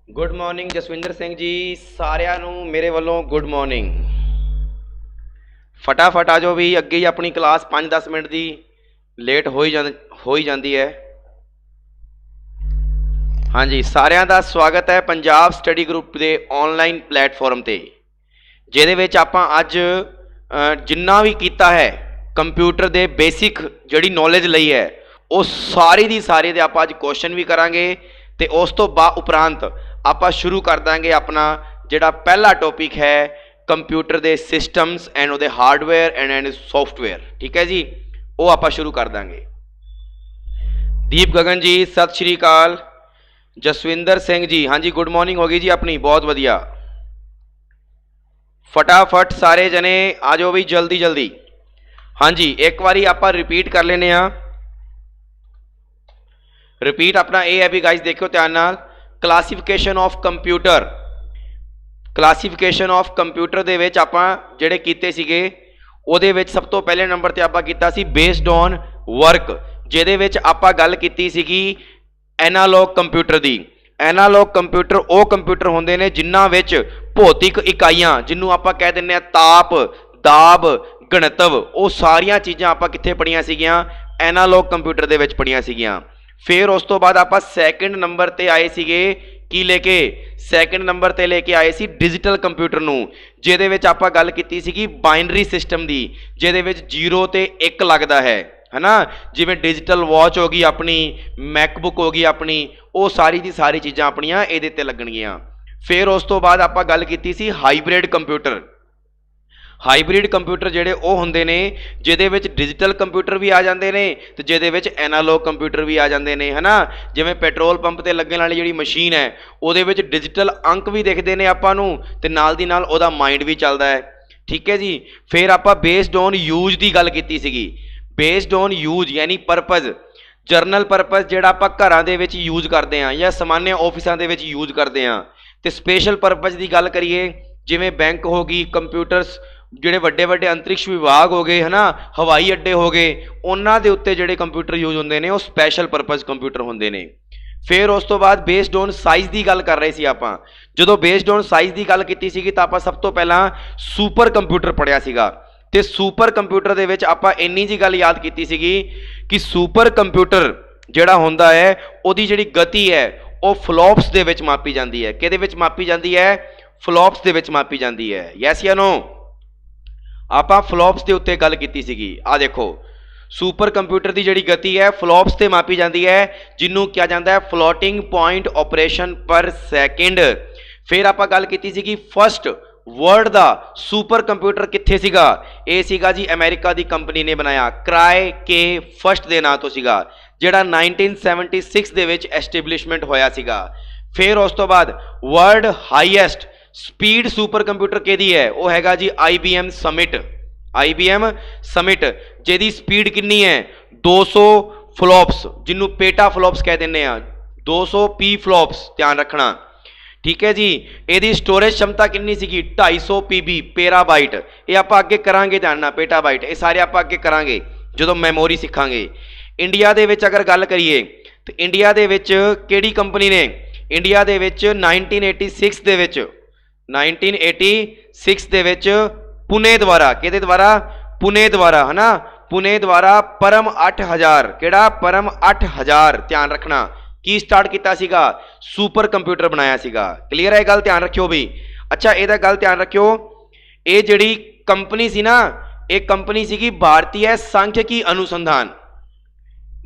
Good morning Jaswinder Singh ji, सारिਆਂ ਨੂੰ ਮੇਰੇ ਵੱਲੋਂ गुड मॉर्निंग। फटाफट आ जाओ भी, अगे ही अपनी क्लास 5-10 मिनट की लेट हो ही जाती है। हाँ जी, सारिਆਂ ਦਾ स्वागत है पंजाब स्टडी ग्रुप के ऑनलाइन प्लेटफॉर्म पर, जिहदे विच आपां अज जिन्ना भी कीता है कंप्यूटर के बेसिक जिहड़ी नॉलेज लई है वो सारी दी सारी दे आपां अज क्वेश्चन भी करांगे ते उस तो बाद उपरांत आपां शुरू कर देंगे अपना जिहड़ा पहला टॉपिक है कंप्यूटर के सिस्टम्स एंड उहदे हार्डवेयर एंड सॉफ्टवेयर। ठीक है जी, वो आपां शुरू कर देंगे। दीप गगन जी सत श्री अकाल। जसविंदर सिंह जी हाँ जी, गुड मॉर्निंग हो गई जी अपनी, बहुत वधिया। फटाफट सारे जने आ जाओ भी जल्दी जल्दी। हाँ जी, एक बारी आपां रिपीट कर लेने आ। रिपीट अपना ये है भी गाइस, देखो ध्यान नाल, classification of computer. Classification of computer दे विच आपां जिहड़े कीते सीगे उहदे विच सब तो पहले नंबर ते आपां कीता सी बेस्ड ऑन वर्क, जिहदे विच आपां गल कीती सीगी एनालॉग कंप्यूटर दी। एनालॉग कंप्यूटर वो कंप्यूटर होंदे ने जिन्हां विच भौतिक इकाइयां जिन्हों आपां कह दिंदे आ ताप, दाब, गणितव, वो सारियां चीज़ां आपां कित्थे पढ़ियां सीगियां, एनालॉग कंप्यूटर दे विच पढ़ियां सीगियां। फिर उस तो बाद आपां सैकेंड नंबर ते आए सीगे की लेके, सैकेंड नंबर ते लेके आए सी डिजिटल कंप्यूटर नूं, जिहदे विच आपां गल कीती सीगी बाइनरी सिस्टम दी, जिहदे विच 0 ते 1 लगदा है ना। जिवें डिजिटल वॉच हो गई अपनी, मैकबुक हो गई अपनी, वो सारी दी सारी चीज़ां अपनियां इहदे ते लगणगीआं। फिर उस तो बाद आपां गल कीती सी हाईब्रिड कंप्यूटर। हाईब्रिड कंप्यूटर जिहड़े वो हुंदे ने जिहदे विच डिजिटल कंप्यूटर भी आ जांदे ने ते जिहदे विच एनालॉग कंप्यूटर भी आ जांदे ने, है ना। जिवें पेट्रोल पंप ते लगण वाली जिहड़ी मशीन है उहदे विच डिजिटल अंक भी दिखदे ने आपां नूं ते नाल दी नाल उहदा माइंड भी चलदा है। ठीक है जी। फिर आपां बेस्ड ऑन यूज की गल कीती सीगी। बेस्ड ऑन यूज यानी परपज़, जरनल परपज़ जिहड़ा आपां घरां दे विच यूज करदे हां या सामान्य ऑफिसां दे विच यूज करदे हां, ते स्पेशल परपज़ की गल करिए जिवें बैंक हो गई, कंप्यूटर्स जिहड़े वड्डे वड्डे अंतरिक्ष विभाग हो गए, है ना, हवाई अड्डे हो गए, उन्हां दे उत्ते जिहड़े कंप्यूटर यूज होंदे ने वो स्पैशल परपज़ कंप्यूटर होंदे ने। फिर उस तो बाद बेस्ड ऑन साइज़ की गल कर रहे सी आपां। जदों बेस्ड ऑन साइज़ की गल कीती सीगी तां आपां सब तो पहलां सुपर कंप्यूटर पढ़िया सीगा, ते सुपर कंप्यूटर दे विच आपां इन्नी जी गल याद कीती सीगी कि सुपर कंप्यूटर जिहड़ा हुंदा है उहदी जिहड़ी गति है वो फ्लॉप्स दे विच मापी जांदी है। किहदे विच मापी जांदी है? फ्लॉप्स दे विच मापी जांदी है। यस या नो? आपां फ्लॉप्स के उत्ते गल कीती सीगी। आ देखो, सुपर कंप्यूटर की जिहड़ी गति है फ्लॉप्स ते मापी जाती है, जिन्हों क्या जाता है फ्लोटिंग पॉइंट ऑपरेशन पर सैकेंड। फिर आपां गल कीती सीगी फर्स्ट वर्ल्ड का सुपर कंप्यूटर कित्थे सीगा? ये सीगा जी अमेरिका की कंपनी ने बनाया, क्राई के फर्स्ट के नाम तो सीगा, जिहड़ा 1976 दे विच एस्टैब्लिशमेंट होया सीगा। फिर उस तो बाद world highest speed super computer किहदी है? वो हैगा जी IBM समिट। IBM समिट जिहदी स्पीड कितनी है? 200 फ्लॉप्स, जिन्हों पेटा फ्लॉप्स कह देने, 200 पी फ्लॉप्स, ध्यान रखना। ठीक है जी। यदी स्टोरेज क्षमता कितनी सीगी? 250 PB पेराबाइट। ये आप अगे करांगे, ध्यान, पेटाबाइट, ये सारे आप अगे करांगे जो मैमोरी सीखांगे। इंडिया दे विच अगर गल करिए तो इंडिया दे विच किहड़ी कंपनी ने? इंडिया दे विच 1986 दे विच 1986 दे विच पुणे द्वारा, किहदे द्वारा? पुणे द्वारा, है ना, पुणे द्वारा परम 8000, किहड़ा? परम 8000, ध्यान रखना, की स्टार्ट किया सीगा? सुपर कंप्यूटर बनाया सीगा। क्लीयर है गल? ध्यान रखियो भी। अच्छा, यह गल ध्यान रखियो, ये जिहड़ी कंपनी सी ना, एक कंपनी सीगी भारतीय सांख्यिकी अनुसंधान।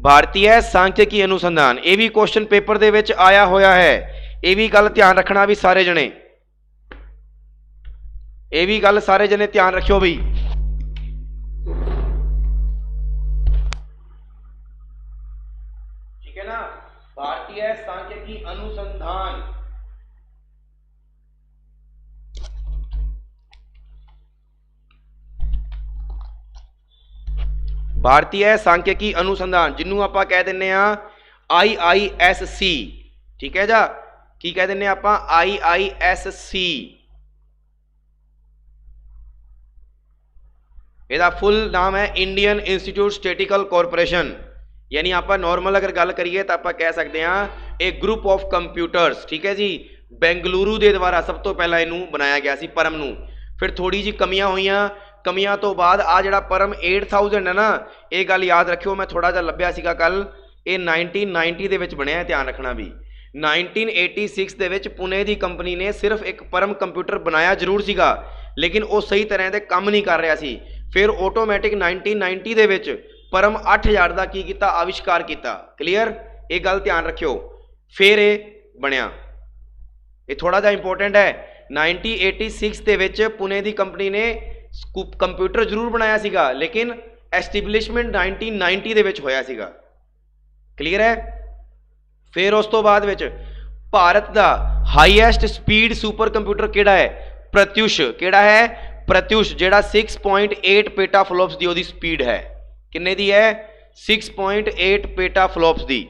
भारतीय सांख्यिकी अनुसंधान, ये भी क्वेश्चन पेपर दे विच आया होया है। ये भी गल ध्यान रखना भी सारे जने, ये भी गल सारे जने ध्यान रखियो भी। ठीक है ना? भारतीय सांख्यिकी अनुसंधान, भारतीय सांख्यिकी अनुसंधान जिन्हों आप कह दें IISC। ठीक है जा, की कह दें आप? IISC। इसका फुल नाम है इंडियन इंस्टीट्यूट स्टैटिस्टिकल कॉरपोरेशन। यानी आप नॉर्मल अगर गल करिए तो आप कह सकते हैं एक ग्रुप ऑफ कंप्यूटर्स। ठीक है जी, बेंगलुरु के द्वारा सब तो पहला इनू बनाया गया सी परम नू। फिर थोड़ी जी कमियां हुई, कमियां तो बाद आ जिहड़ा परम 8000 है ना, ये गल याद रखियो, मैं थोड़ा जिहा लभ्या सीगा कल, ये 1990 दे विच बनिया, ध्यान रखना भी 1986 दे विच पुणे की कंपनी ने सिर्फ एक परम कंप्यूटर बनाया जरूर सीगा, लेकिन वो सही तरह से काम नहीं कर रहा सी। फिर ऑटोमैटिक 1990 दे विच परम 8000 का की कीता, आविष्कार किया। क्लीयर, ये गल ध्यान रखियो। फिर ये बनया, ये थोड़ा जा इंपोर्टेंट है। 1986 दे विच पुणे की कंपनी ने कंप्यूटर जरूर बनाया सीगा, लेकिन एस्टैब्लिशमेंट 1990 दे विच होया सीगा। क्लीयर है। फिर उस तो बाद विच भारत का हाईएस्ट स्पीड सुपर कंप्यूटर किहड़ा है? प्रत्युष। किहड़ा है? प्रत्युष, जिहड़ा 6.8 पेटा फ्लॉप्स की उसकी स्पीड है। किन्ने दी है? 6.8 पेटा फ्लॉप्स की।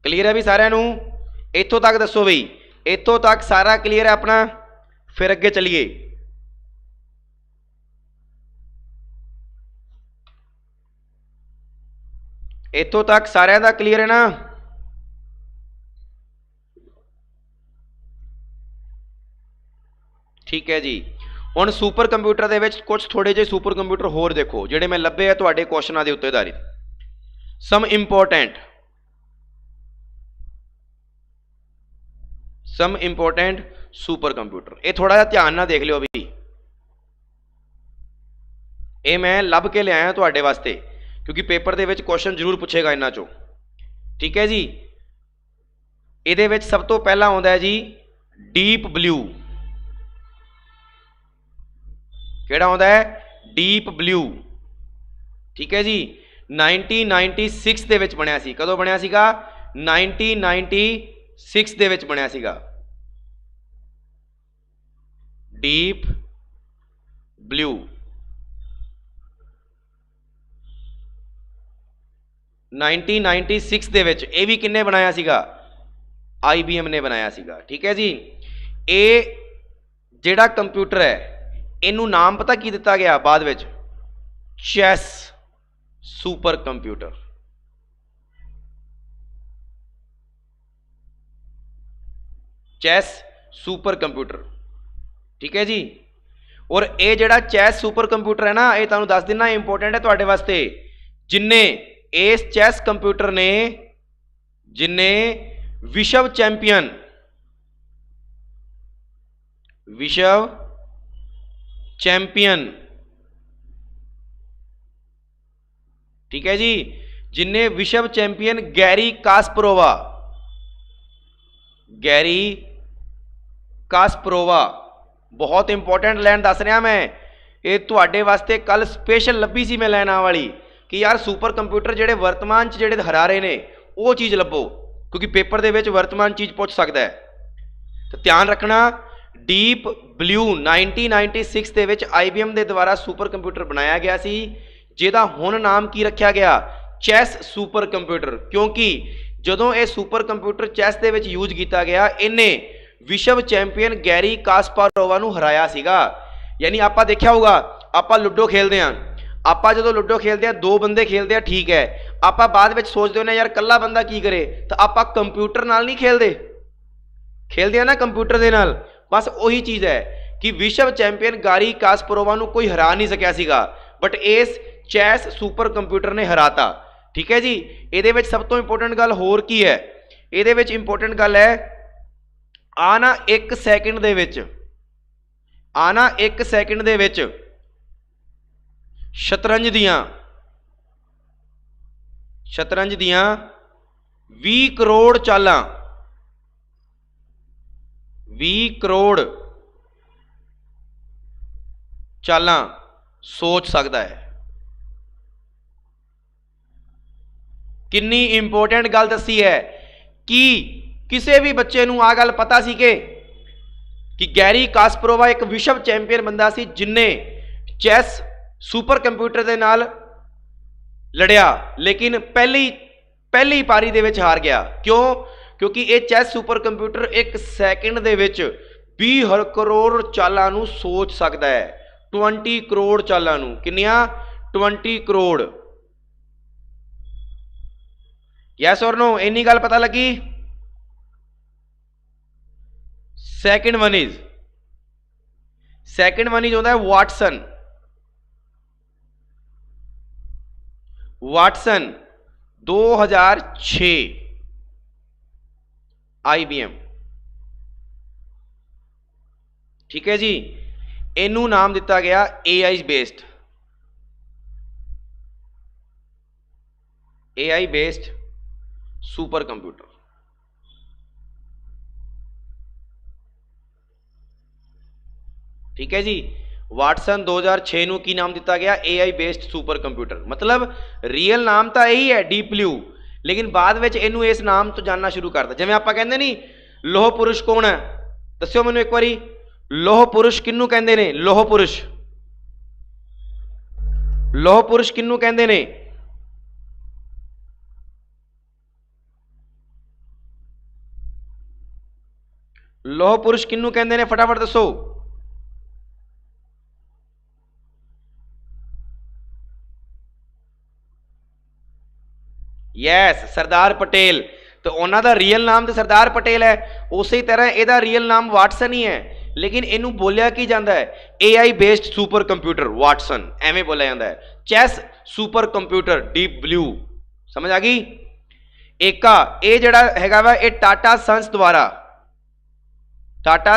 क्लीयर है भी सारिਆਂ ਨੂੰ? इत्थों तक दसो बई, इत्थों तक सारा क्लीयर है अपना? फिर अगे चलिए। इत्थों तक सारिਆਂ ਦਾ क्लीयर है ना? ठीक है जी। हुण सुपर कंप्यूटर दे विच कुछ थोड़े जे सुपर कंप्यूटर होर देखो, जिहड़े मैं लभे है तुहाडे क्वेश्चनां दे उत्ते आधारित। सम इंपोर्टेंट सुपर कंप्यूटर, ये थोड़ा जिहा ध्यान नाल देख लियो भी, ये मैं लभ के लिया तुहाडे वास्ते, क्योंकि पेपर दे विच क्वेश्चन जरूर पूछेगा इन्हां चों। ठीक है जी। इहदे विच सब तो पहला आउंदा है जी डीप ब्लू। किहड़ा आउंदा है? Deep blue. ठीक है जी। 1996 दे विच बनिया सी। कदों बनिया सीगा? 1996 दे विच बनिया सीगा डीप ब्लू। 1996 दे विच ये भी किन्ने बनाया सीगा? IBM ने बनाया सीगा। ठीक है जी। ये जिहड़ा कंप्यूटर है, इनू नाम पता की दिता गया बाद विच? Chess super computer. Chess super computer. ठीक है जी। और ये जिहड़ा चैस सुपर कंप्यूटर है ना, ये तुहानूं दस देना इंपोर्टेंट है तुहाडे वास्ते। जिन्ने इस चैस कंप्यूटर ने, जिन्ने विश्व चैंपियन ठीक है जी, जिन्ने विश्व चैंपियन गैरी कास्परोवा, बहुत इंपॉर्टेंट लाइन दस रहा मैं, ये तुहाडे वास्ते कल स्पेशल लभी सी मैं लाइन वाली कि यार सुपर कंप्यूटर जिहड़े वर्तमान च जिहड़े हरा रहे ने वो चीज़ लभो, क्योंकि पेपर दे विच वर्तमान चीज़ पूछ सकता है। तो ध्यान रखना, डीप ब्लू 1996 दे विच IBM दे द्वारा सुपर कंप्यूटर बनाया गया सी, जिहदा हुण नाम की रखा गया? Chess super computer. क्योंकि जदों ये सुपर कंप्यूटर चैस दे विच यूज किया गया, इन्ने विश्व चैंपियन गैरी कास्पारोवा नूं हराया सीगा। यानी आपां देखिया होगा, आपां लुडो खेलते हैं, आपां जदों लुडो खेलते हैं दो बंदे खेलते हैं, ठीक है, आपां बाद विच सोचदे होने यार कल्ला बंदा की करे, तो आपां कंप्यूटर नाल नहीं खेलते हैं ना कंप्यूटर दे नाल। बस वही चीज़ है कि विश्व चैंपियन गैरी कास्परोवा नूं कोई हरा नहीं सकिया सीगा, बट इस चैस सुपर कंप्यूटर ने हराता। ठीक है जी। इहदे विच सब तो इंपोर्टेंट गल होर की है? इहदे विच इंपोर्टेंट गल है, आना 1 सैकेंड दे विच, आना 1 सैकेंड दे विच शतरंज दियां 20 करोड़ चालां, 20 करोड़ चालां सोच सकता है। कितनी इंपोर्टेंट गल दसी है कि किसी भी बच्चे नूं आ गल पता सी कि गैरी कास्परोवा एक विश्व चैंपियन बंदा सी, जिन्ने चैस सुपर कंप्यूटर के नाल लड़िया, लेकिन पहली पारी दे विच हार गया। क्यों? क्योंकि ये चैस सुपर कंप्यूटर 1 सैकेंड दे विच 20 करोड़ चालां नूं सोच सकता है। 20 करोड़ चालां नूं। किन्नियां? 20 करोड़। यस और नो? इन्नी गल पता लगी? सेकंड वन इज होता है वाटसन 2006 IBM, ठीक है जी। इनू नाम दिता गया AI बेस्ड सुपर कंप्यूटर। ठीक है जी, वाटसन 2006 ਨੂੰ ਕੀ ਨਾਮ ਦਿੱਤਾ ਗਿਆ AI बेस्ड सुपर कंप्यूटर। मतलब ਰੀਅਲ ਨਾਮ ਤਾਂ ਇਹੀ ਹੈ ਡੀਪ ਬਲੂ, लेकिन बाद ਵਿੱਚ ਇਹਨੂੰ ਇਸ ਨਾਮ ਤੋਂ ਜਾਣਨਾ ਸ਼ੁਰੂ ਕਰਤਾ। ਜਿਵੇਂ ਆਪਾਂ ਕਹਿੰਦੇ ਨਹੀਂ ਲੋਹ ਪੁਰਸ਼ ਕੌਣ ਹੈ, ਦੱਸਿਓ ਮੈਨੂੰ ਇੱਕ ਵਾਰੀ। ਲੋਹ ਪੁਰਸ਼ ਕਿਹਨੂੰ ਕਹਿੰਦੇ ਨੇ? ਲੋਹ ਪੁਰਸ਼ ਕਿਹਨੂੰ ਕਹਿੰਦੇ ਨੇ? ਲੋਹ ਪੁਰਸ਼ ਕਿਹਨੂੰ ਕਹਿੰਦੇ ਨੇ? ਫਟਾਫਟ ਦੱਸੋ। यस, सरदार पटेल। तो उन्हों का रियल नाम तो सरदार पटेल है, उस तरह यदा रियल नाम वाटसन ही है, लेकिन इनू बोलिया की जाता है AI based super computer Watson, एवें बोलिया जाता है। Chess super computer Deep Blue, समझ आ गई। एका ये जड़ा हैगा वा ये टाटा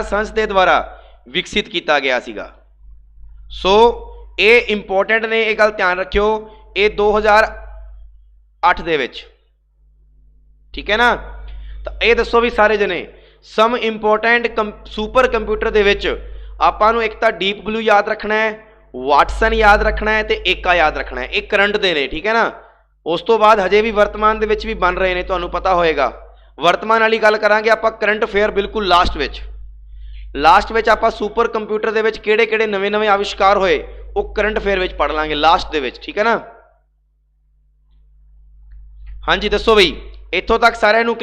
संस के द्वारा विकसित किया गया सीगा। सो ये इंपोर्टेंट ने, ये गल ध्यान रखियो, ये 2008 ਦੇ ਵਿੱਚ, ठीक है ना। तो ये दसो भी सारे जने सम इंपोर्टेंट सुपर कंप्यूटर ਦੇ ਵਿੱਚ ਆਪਾਂ ਨੂੰ ਇੱਕ ਤਾਂ डीप ब्लू याद रखना है, वाटसन याद रखना है, तो एका याद रखना है। ये करंट ਦੇ ਨੇ, ठीक है ना। उस तो बाद हजे भी वर्तमान ਦੇ ਵਿੱਚ भी बन रहे हैं, ਤੁਹਾਨੂੰ पता होएगा। वर्तमान वाली गल करांगे ਆਪਾਂ करंट अफेयर बिल्कुल लास्ट ਵਿੱਚ ਆਪਾਂ सुपर कंप्यूटर ਦੇ ਵਿੱਚ ਕਿਹੜੇ नवे आविष्कार होए वो करंट अफेयर ਵਿੱਚ पढ़ लांगे लास्ट ਦੇ ਵਿੱਚ, ठीक है ना। हाँ जी दसो बई, इत्थों तक सारिਆਂ ਨੂੰ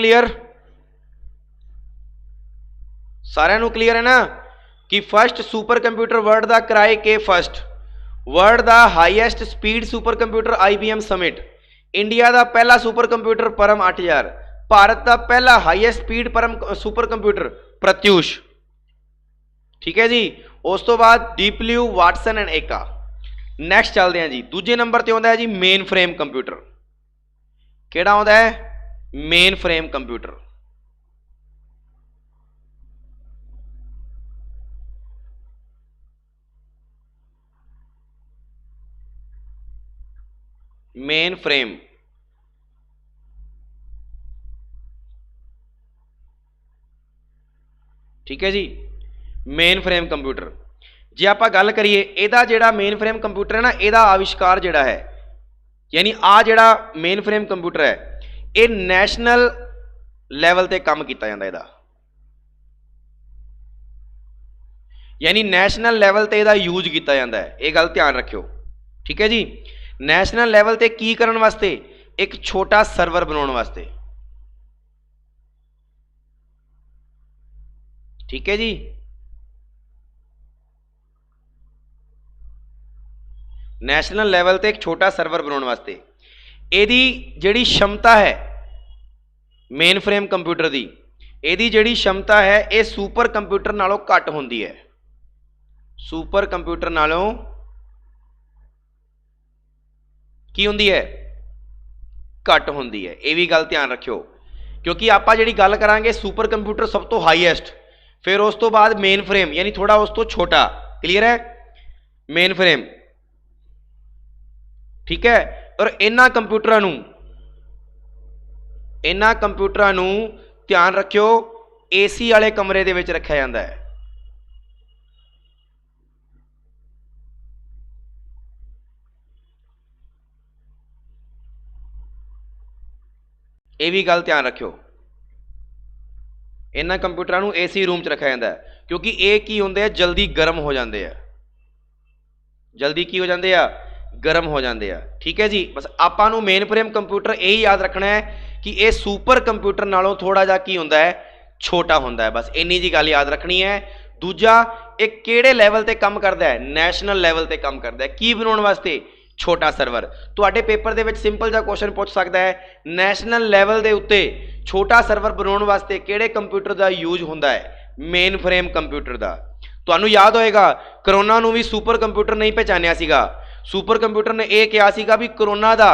क्लीयर है ना कि फर्स्ट सुपर कंप्यूटर वर्ल्ड का कराए के फर्स्ट वर्ल्ड का highest speed super computer IBM summit, India का पहला सुपर कंप्यूटर परम 8000, भारत का पहला हाईएस्ट स्पीड परम सुपर कंप्यूटर प्रत्यूष, ठीक है जी। उस तो बाद डीप ब्लू, वाटसन एंड एका। नैक्सट चलते हैं जी, दूजे नंबर पर आता है जी मेन फ्रेम कंप्यूटर। केड़ा आउंदा है? Main frame computer. Main frame ठीक है जी, मेन फ्रेम कंप्यूटर। जे आप गल करिए इहदा जिहड़ा मेन फ्रेम कंप्यूटर है ना, इहदा आविष्कार जिहड़ा है, यानी आ जिहड़ा मेन फ्रेम कंप्यूटर है, ये नैशनल लैवल ते काम किया जाता है, यानी नैशनल लैवल ते इहदा यूज किया जाता है। ये गल ध्यान रखियो, ठीक है जी। नैशनल लैवल ते की करन वास्ते? एक छोटा सर्वर बनाने वास्ते, ठीक है जी। नैशनल लैवल ते एक छोटा सर्वर बनाने वास्ते इहदी जिहड़ी क्षमता है मेन फ्रेम कंप्यूटर दी, इहदी जिहड़ी क्षमता है ये सुपर कंप्यूटर नालों घट होंदी है, सुपर कंप्यूटर नालों की होंदी है? घट होंदी है। ये भी गल ध्यान रखियो, क्योंकि आप जिहड़ी गल करांगे सुपर कंप्यूटर सब तो हाईएस्ट, फिर उस तो बाद मेन फ्रेम यानी थोड़ा उस तो छोटा। क्लीयर है? मेन फ्रेम, ठीक है। और इन्हां कंप्यूटरां नूं ध्यान रखियो AC वाले कमरे दे विच रखा जाता है। ये भी गल ध्यान रखियो, इन्हां कंप्यूटरां नूं AC रूम च रखा जाता है, क्योंकि ये की होंदे आ जल्दी गर्म हो जाते हैं, जल्दी की हो जाते हैं? गर्म हो जाते हैं, ठीक है जी। बस आपां नूं मेन फ्रेम कंप्यूटर यही याद रखना है कि ये सुपर कंप्यूटर नालों थोड़ा जा की होंदा है, छोटा होंदा है। बस इन्नी जी गल याद रखनी है। दूजा, एक किहड़े लैवल ते काम करदा है? नैशनल लैवल ते काम करदा है। की बनाउण वास्ते? छोटा सर्वर। तुहाडे पेपर दे विच सिंपल जा क्वेश्चन पूछ सकदा है, नैशनल लैवल दे उत्ते छोटा सर्वर बनाउण वास्ते किहड़े कंप्यूटर दा यूज होंदा है? मेन फ्रेम कंप्यूटर का। ਤੁਹਾਨੂੰ याद होएगा करोना ਨੂੰ भी सुपर कंप्यूटर नहीं पहचानिया सीगा। सुपर कंप्यूटर ने यह कहा सीगा भी करोना का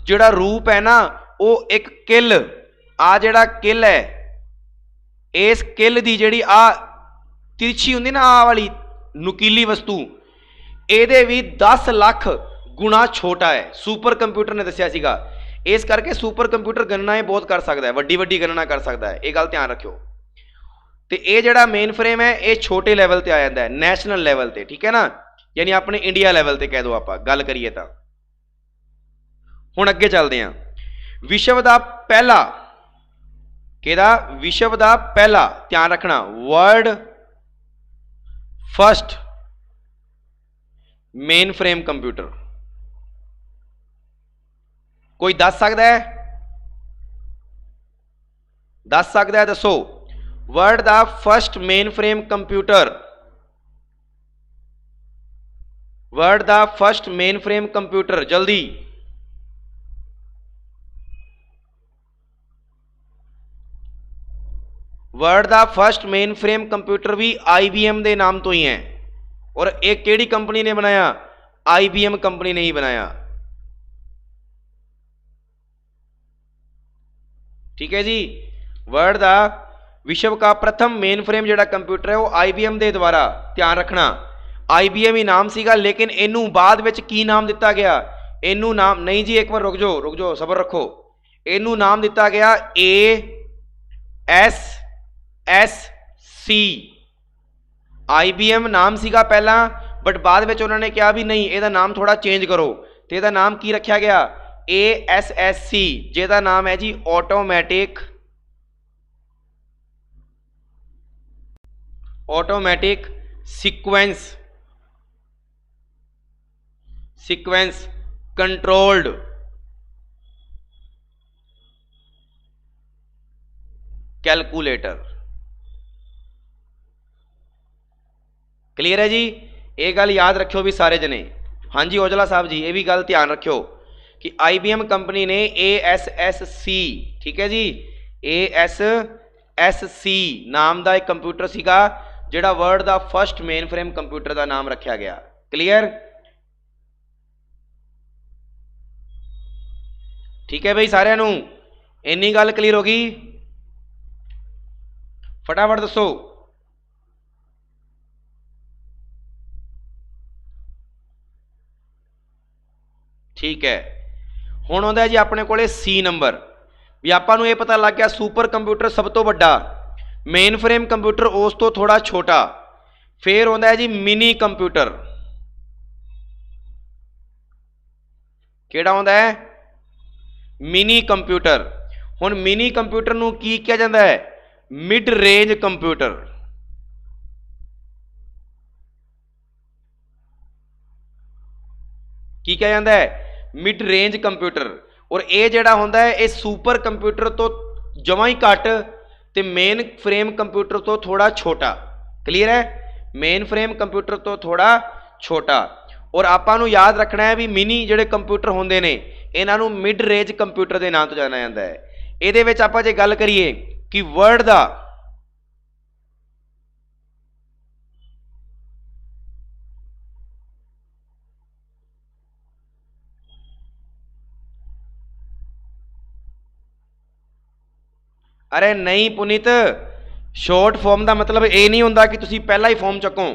ਜਿਹੜਾ रूप है ना वो एक किल आ ਜਿਹੜਾ किल है इस किल की ਜਿਹੜੀ आ तिरछी होंगी ना आ वाली नुकीली वस्तु ये भी 10 लाख गुणा छोटा है सुपर कंप्यूटर ने दसिया सीगा। इस करके सुपर कंप्यूटर गणनाएं बहुत कर सकता है, वड्डी वड्डी गणना कर सकता है, ये गल ध्यान रखियो। तो ये जड़ा मेन फ्रेम है ये छोटे लैवल पर आ जाता है, नैशनल लैवल पर, ठीक है ना, यानी अपने इंडिया लैवल पर कह दो आप गल करिए तो। हुण अगे चलते हैं। विश्व का पहला कहदा विश्व का पहला ध्यान रखना world first main frame computer कोई दस सकता है? दस सकता है? दसो वर्ल्ड का first main frame computer, world का फर्स्ट मेन फ्रेम कंप्यूटर जल्दी। वर्ल्ड का फर्स्ट मेन फ्रेम कंप्यूटर भी IBM के नाम तो ही है। और एक केड़ी कंपनी ने बनाया? IBM कंपनी ने ही बनाया, ठीक है जी। वर्ल्ड का विश्व का प्रथम मेन फ्रेम जो कंप्यूटर है वो IBM के द्वारा, ध्यान रखना IBM ही नाम सीगा, लेकिन इनू बाद विच की नाम दिता गया? इनू नाम नहीं जी, एक बार रुक जाओ सबर रखो। इनू नाम दिता गया ASSC। IBM नाम सीगा पहला, बट बाद विच उन्होंने कहा भी नहीं ਇਹਦਾ नाम थोड़ा चेंज करो, तो ਇਹਦਾ नाम की रखा गया? ASSC, ਜਿਹਦਾ नाम है जी automatic sequence controlled calculator. Clear है जी? ये गल याद रखियो भी सारे जने। हाँ जी औजला साहब जी, ये भी गल ध्यान रखियो कि IBM कंपनी ने ASSC, ठीक है जी, ASSC नाम का एक कंप्यूटर सीगा जिहड़ा वर्ल्ड का फर्स्ट मेन फ्रेम कंप्यूटर का नाम रखा गया। क्लियर? ठीक है भाई, सारिਆਂ ਨੂੰ इन्नी गल क्लीयर हो गई? फटाफट दसो। ठीक है, हुण आउंदा जी अपने कोले C नंबर। भी आपां नूं ये पता लग गया सुपर कंप्यूटर सब तो वड्डा, मेन फ्रेम कंप्यूटर उस तो थोड़ा छोटा, फिर आउंदा है जी मिनी कंप्यूटर। किहड़ा आउंदा है? Mini computer. हुण मिनी कंप्यूटर नूं की कहा जाता है? Mid range computer. की कहा जाता है? Mid range computer. और ये जिहड़ा हुंदा है ये सुपर कंप्यूटर तो जमा ही घट ते मेन फ्रेम कंप्यूटर तो थोड़ा छोटा। क्लीयर है? मेन फ्रेम कंप्यूटर तो थोड़ा छोटा। और आपां नूं याद रखना है भी मिनी जिहड़े कंप्यूटर हुंदे ने इन्हां नूं मिड रेंज कंप्यूटर के नाम तो जाना जाता है। इहदे विच आपां जे गल करिए कि वर्ल्ड का अरे नहीं पुनीत, शॉर्ट फॉर्म का मतलब ये नहीं होंदा कि तुसी पहला ही फॉर्म चको।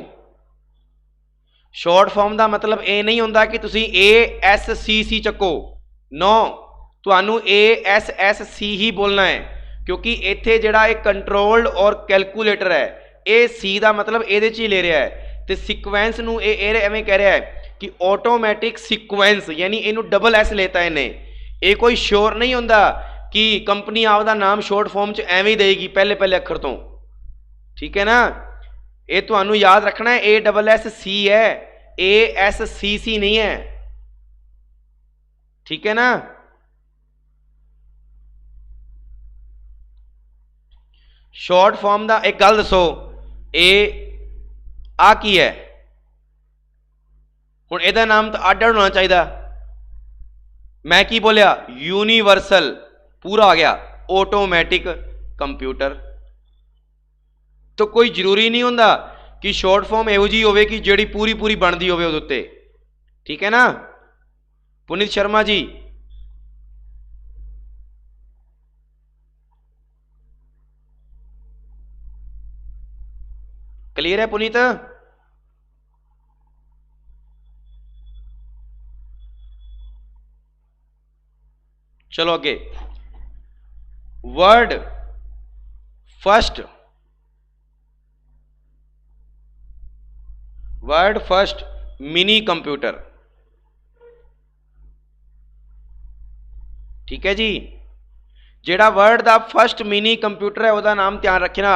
शॉर्ट फॉर्म का मतलब ये नहीं होंदा कि तुसी ASCC चको। नो, तुहानू ASSC ही बोलना है, क्योंकि इत्थे जिहड़ा एक कंट्रोल्ड और कैलकुलेटर है ये C का मतलब ये ही ले रहा है। तो सिक्वेंस नूं एवें कह रहा है कि ऑटोमैटिक सिक्वेंस, यानी इनू डबल S लेता इन्हें। ये कोई श्योर नहीं होंदा कि कंपनी आपका नाम शॉर्ट फॉर्म च एवं ही देगी पहले पहले अखर तो, ठीक है ना। ये तुहानू याद रखना है ASSC है, ASCC नहीं है, ठीक है ना। शॉर्ट फॉर्म का एक गल दसो, आ की है? हुण इहदा नाम तो अड्ड होना चाहिए। मैं की बोलिया? यूनीवर्सल, पूरा आ गया ऑटोमैटिक कंप्यूटर। तो कोई जरूरी नहीं होंदा कि शॉर्ट फॉर्म इहो जी होवे कि जिहड़ी पूरी पूरी बनदी होवे उहदे उत्ते, ठीक है ना पुनीत शर्मा जी। क्लियर है पुनीत? चलो अगे, word first, word first mini computer, ठीक है जी। जेड़ा वर्ड दा फर्स्ट मिनी कंप्यूटर है उसका नाम ध्यान रखना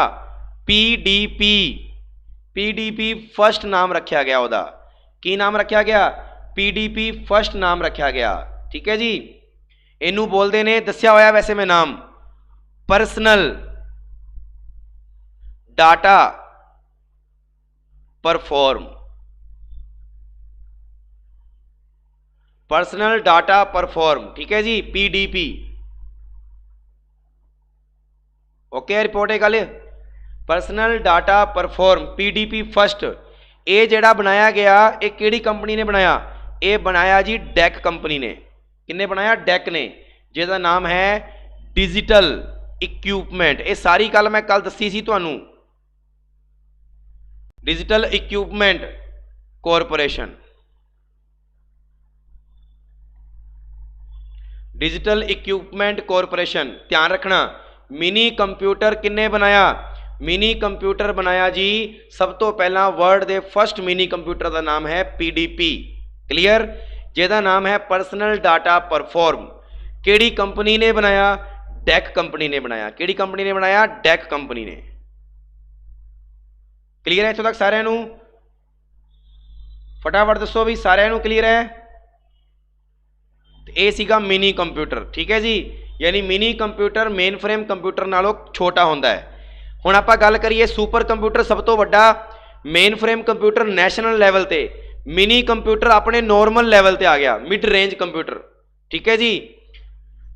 PDP, PDP फर्स्ट नाम रखा गया, उसका की नाम रखा गया? PDP फर्स्ट नाम रखा गया, ठीक है जी। इनू बोलते ने, दस्या होया वैसे मैं नाम, personal data perform, personal data perform, ठीक है जी PDP। ओके रिपोर्ट है गल, personal data perform PDP first. ये जेड़ा बनाया गया ये केड़ी कंपनी ने बनाया? ये बनाया जी डेक कंपनी ने। किन्ने बनाया? डेक ने, जिसका नाम है डिजिटल इक्विपमेंट। ये सारी गल मैं कल दसी सी तुहानू, digital equipment corporation, digital equipment corporation. ध्यान रखना मिनी कंप्यूटर किन्ने बनाया? मिनी कंप्यूटर बनाया जी सब तो पहला वर्ल्ड के फर्स्ट मिनी कंप्यूटर का नाम है PDP। क्लियर? जिसका नाम है पर्सनल डाटा परफॉर्म। केड़ी कंपनी ने बनाया? डेक कंपनी ने बनाया। केड़ी कंपनी ने बनाया? डेक कंपनी ने। क्लियर है इत्थों तक सारिਆਂ ਨੂੰ? फटाफट दसो भी सारिਆਂ ਨੂੰ क्लियर है? ये सीगा मिनी कंप्यूटर, ठीक है जी। यानी mini computer main frame computer नालों छोटा होंदा है। हुण आपां गल करिए सुपर कंप्यूटर सब तो वड्डा, main frame computer national level ते, मिनी कंप्यूटर अपने नॉर्मल लैवल ते आ गया, मिड रेंज कंप्यूटर, ठीक है जी।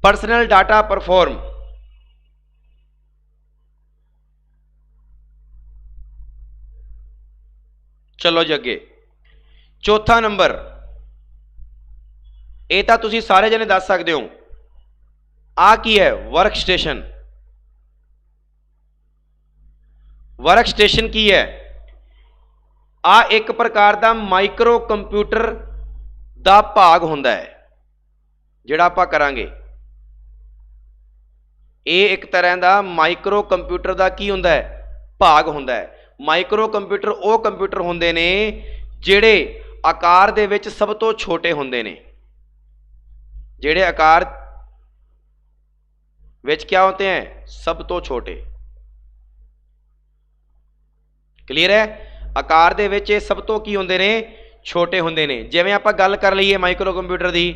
पर्सनल डाटा परफॉर्म, चलो जी अगे चौथा नंबर, ये तो तुसीं सारे जने दस सकते हो, आ की है? Work station. वर्क स्टेशन की है? आ एक प्रकार का माइक्रो कंप्यूटर का भाग होंदा है जिहड़ा आपां करांगे। ये एक तरह का माइक्रो कंप्यूटर का की होंदा है? भाग होंदा है। माइक्रो कंप्यूटर वो कंप्यूटर होंदे ने जिहड़े आकार दे विच सब तो छोटे होंदे ने, जिहड़े आकार विच क्या होते हैं? सब तो छोटे। क्लियर है? आकार दे विच सब तो की होंदे ने? छोटे होंदे ने। जिवें आपां गल कर लईए माइक्रो कंप्यूटर दी,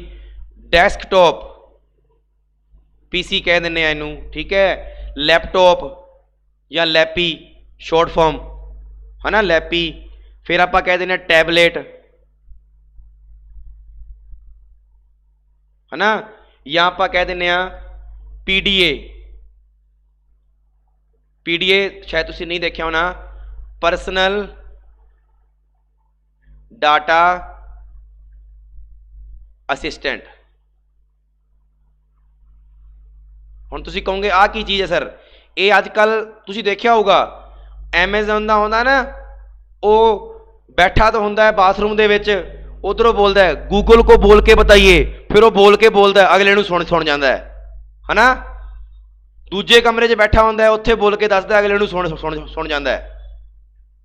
डेस्कटॉप PC कह दिंदे आ इनू, ठीक है। लैपटॉप या लैपी शॉर्ट फॉर्म है ना, लैपी। फिर आपां कह दिंदे टैबलेट है ना, या आपां कह दिंदे आ PDA। PDA शायद तुसीं नहीं देखिया होना, पर्सनल डाटा असिस्टेंट। हुण तुसीं कहोगे आ की चीज़ है सर? ये अजकल तुसीं देखिया होगा एमेजॉन का होंदा ना, वो बैठा तो होंदा है बाथरूम दे विच, उधरों बोलता है गूगल को बोल के बताइए, फिर वो बोल के बोलता है अगले नूं सुन जाता है ना। दूजे कमरे 'च बैठा होंदा है, उत्थे बोल के दसदा अगले नूं सुन जाता है।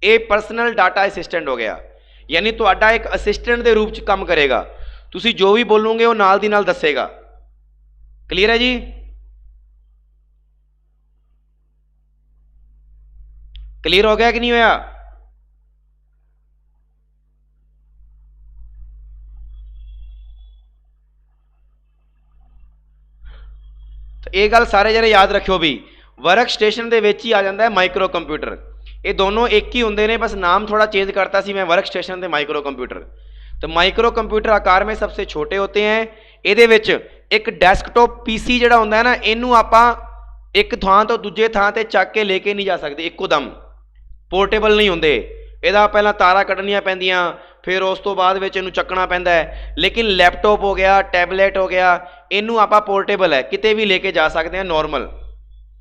ये पर्सनल डाटा असिस्टेंट हो गया, यानी तुहाडा एक असिस्टेंट के रूप च काम करेगा। तुसीं जो भी बोलोगे वो नाल दी नाल दसेगा। क्लीयर है जी? क्लीयर हो गया कि नहीं होया? तो ये गल सारे जने याद रखियो भी, वर्क स्टेशन के विच ही आ जाता है माइक्रो कंप्यूटर। ये दोनों एक ही होंगे ने, बस नाम थोड़ा चेंज करता सी मैं, वर्क स्टेशन ते माइक्रो कंप्यूटर। तो माइक्रो कंप्यूटर आकार में सबसे छोटे होते हैं। ये एक डेस्कटॉप PC जिहड़ा होंदा है ना, इनू आपां एक थां तो दूजे थां ते चक के लेके नहीं जा सकते इक्को दम। पोर्टेबल नहीं होंगे। ਇਹਦਾ ਪਹਿਲਾਂ ਤਾਰਾਂ ਕੱਢਣੀਆਂ ਪੈਂਦੀਆਂ, फिर उस तो बाद ਵਿੱਚ ਇਹਨੂੰ ਚੱਕਣਾ ਪੈਂਦਾ ਹੈ। लेकिन लैपटॉप हो गया, टैबलेट हो गया, ਇਹਨੂੰ ਆਪਾਂ पोर्टेबल है किते भी लेके जा सकते हैं नॉर्मल।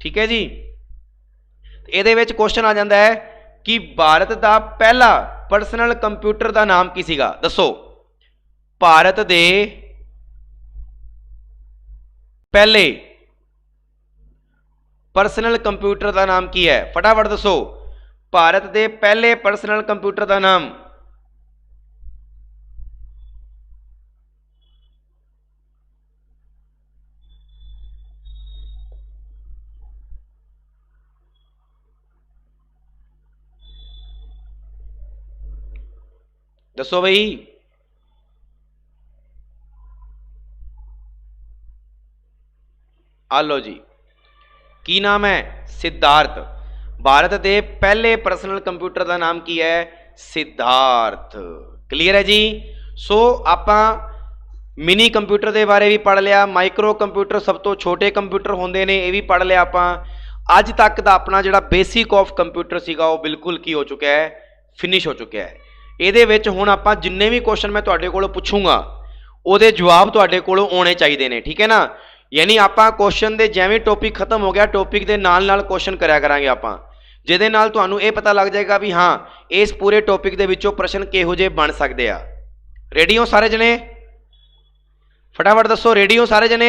ठीक है जी। ਇਹਦੇ ਵਿੱਚ क्वेश्चन आ जाता है कि भारत का पहला पर्सनल कंप्यूटर का नाम की सीगा, दसो। भारत के पहले पर्सनल कंप्यूटर का नाम की है, फटाफट दसो। भारत के पहले पर्सनल कंप्यूटर का नाम। दसो भाई। आ लो जी, की नाम है? सिद्धार्थ। भारत के पहले पर्सनल कंप्यूटर का नाम की है? सिद्धार्थ। क्लीयर है जी। सो आपां मिनी कंप्यूटर के बारे भी पढ़ लिया, माइक्रो कंप्यूटर सब तो छोटे कंप्यूटर होंदे ने ये भी पढ़ लिया आपां। अज तक का अपना जिहड़ा बेसिक ऑफ कंप्यूटर सीगा वो बिल्कुल की हो चुका है, फिनिश हो चुका है। ਇਹਦੇ ਵਿੱਚ ਹੁਣ ਆਪਾਂ जिन्ने भी क्वेश्चन मैं ਤੁਹਾਡੇ ਕੋਲੋਂ ਪੁੱਛੂੰਗਾ ਉਹਦੇ ਜਵਾਬ ਤੁਹਾਡੇ ਕੋਲੋਂ ਆਉਣੇ ਚਾਹੀਦੇ ਨੇ, ਠੀਕ ਹੈ ਨਾ। यानी ਆਪਾਂ क्वेश्चन ਦੇ ਜਿਵੇਂ टॉपिक खत्म हो गया टॉपिक ਦੇ ਨਾਲ क्वेश्चन ਕਰਿਆ ਕਰਾਂਗੇ ਆਪਾਂ, ਜਿਹਦੇ ਨਾਲ ਤੁਹਾਨੂੰ ਇਹ ਪਤਾ ਲੱਗ ਜਾਏਗਾ ਵੀ ਹਾਂ ਇਸ ਪੂਰੇ टॉपिक ਦੇ ਵਿੱਚੋਂ ਪ੍ਰਸ਼ਨ ਕਿਹੋ ਜਿਹੇ ਬਣ ਸਕਦੇ ਆ। रेडी हो सारे जने? फटाफट दसो, रेडी हो सारे जने?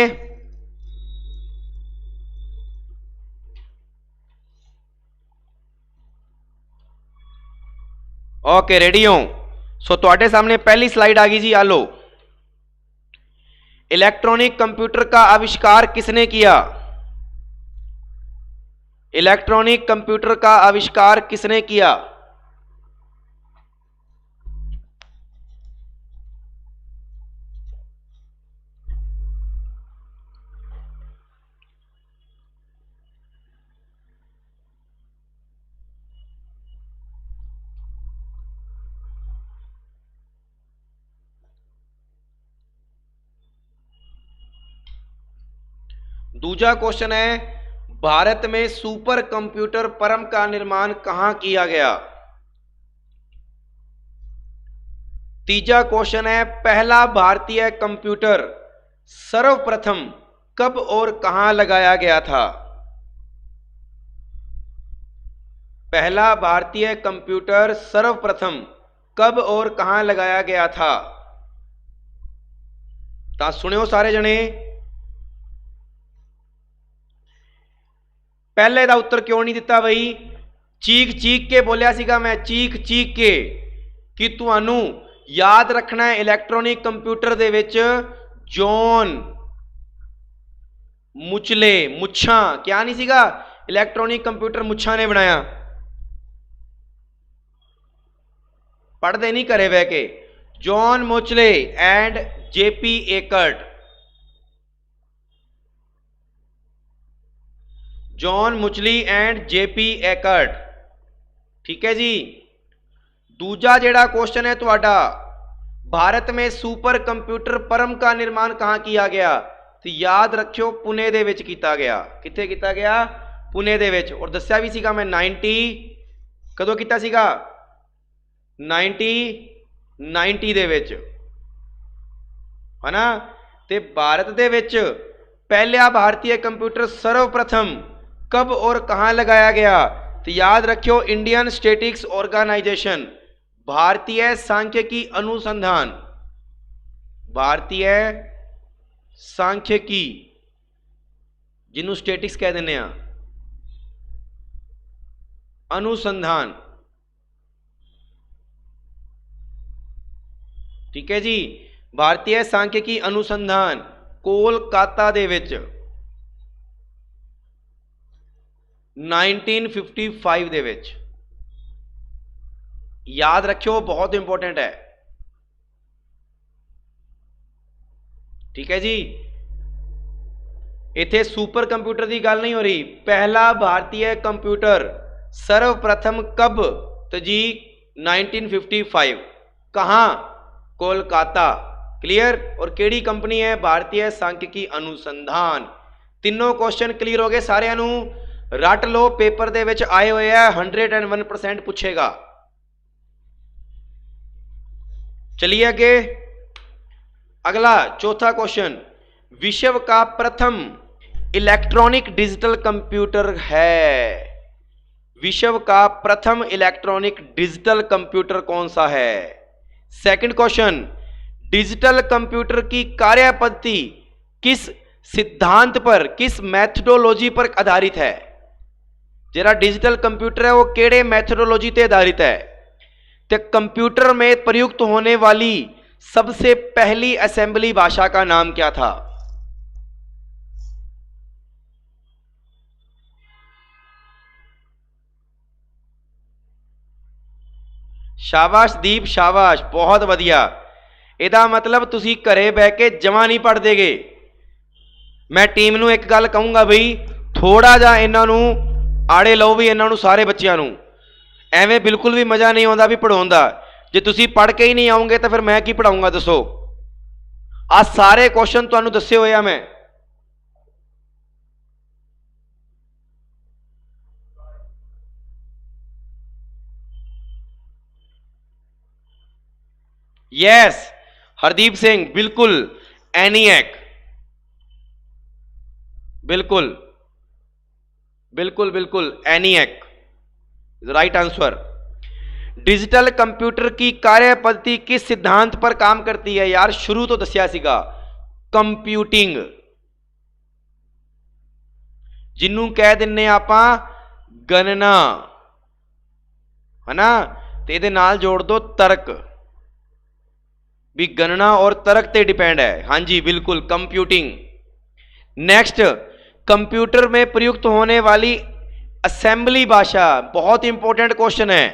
ओके रेडी हो। सो तुहाडे सामने पहली स्लाइड आ गई जी, आ लो। इलेक्ट्रॉनिक कंप्यूटर का आविष्कार किसने किया? इलेक्ट्रॉनिक कंप्यूटर का आविष्कार किसने किया? दूसरा क्वेश्चन है, भारत में सुपर कंप्यूटर परम का निर्माण कहां किया गया? तीसरा क्वेश्चन है, पहला भारतीय कंप्यूटर सर्वप्रथम कब और कहां लगाया गया था? पहला भारतीय कंप्यूटर सर्वप्रथम कब और कहां लगाया गया था? ता सुनियो सारे जने। पहले का उत्तर क्यों नहीं दिता बई? चीख चीख के बोलिया सीगा मैं, चीख चीख के कि तुहानू याद रखना है इलैक्ट्रॉनिक कंप्यूटर दे विच जॉन मुचले, मुच्छा क्या नहीं सीगा? इलैक्ट्रॉनिक कंप्यूटर मुच्छा ने बनाया। पढ़ते नहीं करे बह के। John Mauchly and JP Eckert. John Mauchly and JP Eckert. ठीक है जी। दूजा जेड़ा क्वेश्चन है तुहाडा, भारत में सुपर कंप्यूटर परम का निर्माण कहां किया गया? तो याद रखियो पुणे दे विच कीता गया। कित्थे कीता गया? पुणे दे विच। और दस्या भी सीगा मैं 90 कदों कीता सीगा? 1990 दे विच, है ना। ते भारत दे विच पहला भारतीय कंप्यूटर सर्वप्रथम कब और कहां लगाया गया? तो याद रखियो इंडियन स्टैटिस्टिक्स ऑर्गेनाइजेशन, भारतीय सांख्यिकी अनुसंधान, भारतीय सांख्यिकी जिन्हों स्टैटिक्स कह देने अनुसंधान। ठीक है जी। भारतीय सांख्यिकी अनुसंधान कोलकाता दे विच 1955 दे विच। याद रखियो बहुत इंपॉर्टेंट है। ठीक है जी। इथे सुपर कंप्यूटर की गल नहीं हो रही। पहला भारतीय कंप्यूटर सर्वप्रथम कब? तो जी 1955। कहां? कोलकाता। क्लियर। और केड़ी कंपनी है? भारतीय सांख्यिकी अनुसंधान। तीनों क्वेश्चन क्लियर हो गए सारियां नूं। रट लो, पेपर दे विच आए हुए है 101% पूछेगा। चलिए आगे, अगला चौथा क्वेश्चन, विश्व का प्रथम इलेक्ट्रॉनिक डिजिटल कंप्यूटर है। विश्व का प्रथम इलेक्ट्रॉनिक डिजिटल कंप्यूटर कौन सा है? सेकंड क्वेश्चन, डिजिटल कंप्यूटर की कार्य पद्धति किस सिद्धांत पर, किस मैथडोलॉजी पर आधारित है? जरा डिजिटल कंप्यूटर है वो केड़े मैथडोलॉजी ते आधारित है? तो कंप्यूटर में प्रयुक्त होने वाली सबसे पहली असेंबली भाषा का नाम क्या था? शाबाश दीप, शाबाश, बहुत वधिया। ਇਹਦਾ मतलब ਤੁਸੀਂ ਘਰੇ ਬਹਿ ਕੇ ਜਮਾ ਨਹੀਂ ਪੜ੍ਹਦੇਗੇ। मैं टीम ਨੂੰ ਇੱਕ ਗੱਲ ਕਹੂੰਗਾ ਬਈ ਥੋੜਾ ਜਿਹਾ ਇਹਨਾਂ ਨੂੰ ਆੜੇ ਲਓ ਵੀ ਇਹਨਾਂ ਨੂੰ ਸਾਰੇ ਬੱਚਿਆਂ ਨੂੰ ਐਵੇਂ ਬਿਲਕੁਲ ਵੀ ਮਜ਼ਾ ਨਹੀਂ ਆਉਂਦਾ ਵੀ ਪੜਾਉਣ ਦਾ। ਜੇ ਤੁਸੀਂ ਪੜ੍ਹ ਕੇ ਹੀ ਨਹੀਂ ਆਉਂਗੇ ਤਾਂ ਫਿਰ ਮੈਂ ਕੀ ਪੜਾਉਂਗਾ ਦੱਸੋ? ਆ ਸਾਰੇ ਕੁਐਸਚਨ ਤੁਹਾਨੂੰ ਦੱਸੇ ਹੋਏ ਆ ਮੈਂ। यस हरदीप सिंह, बिल्कुल एनिएक, बिल्कुल बिल्कुल बिल्कुल ENIAC right answer. Digital computer की कार्य पद्धति किस सिद्धांत पर काम करती है? यार शुरू तो दसिया सीगा, कंप्यूटिंग, जिन्हों कह दिन्ने आपां गणना, है ना? ते इहदे नाल जोड़ दो तर्क, भी गणना और तर्क ते डिपेंड है। हाँ जी बिल्कुल, कंप्यूटिंग। नेक्स्ट, कंप्यूटर में प्रयुक्त होने वाली असेंबली भाषा, बहुत इंपॉर्टेंट क्वेश्चन है,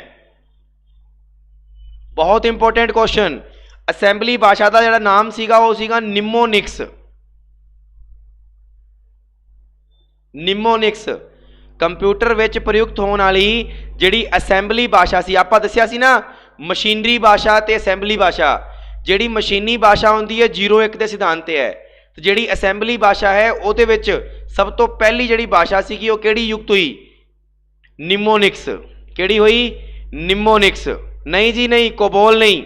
बहुत इंपॉर्टेंट क्वेश्चन। असेंबली भाषा का जिहड़ा नाम सीगा वो सीगा निमोनिक्स। निमोनिक्स कंप्यूटर विच प्रयुक्त होने वाली जिहड़ी असेंबली भाषा सी, आपां दस्सिया सी ना मशीनरी भाषा ते असेंबली भाषा। जिहड़ी मशीनी भाषा होंदी है 0-1 के सिद्धांत है, तो जिहड़ी असेंबली भाषा है उहदे विच सब तो पहली जिहड़ी भाषा सीगी वो किहड़ी युक्त हुई? निमोनिक्स। किहड़ी हुई? निमोनिक्स। नहीं जी नहीं, कोबोल नहीं।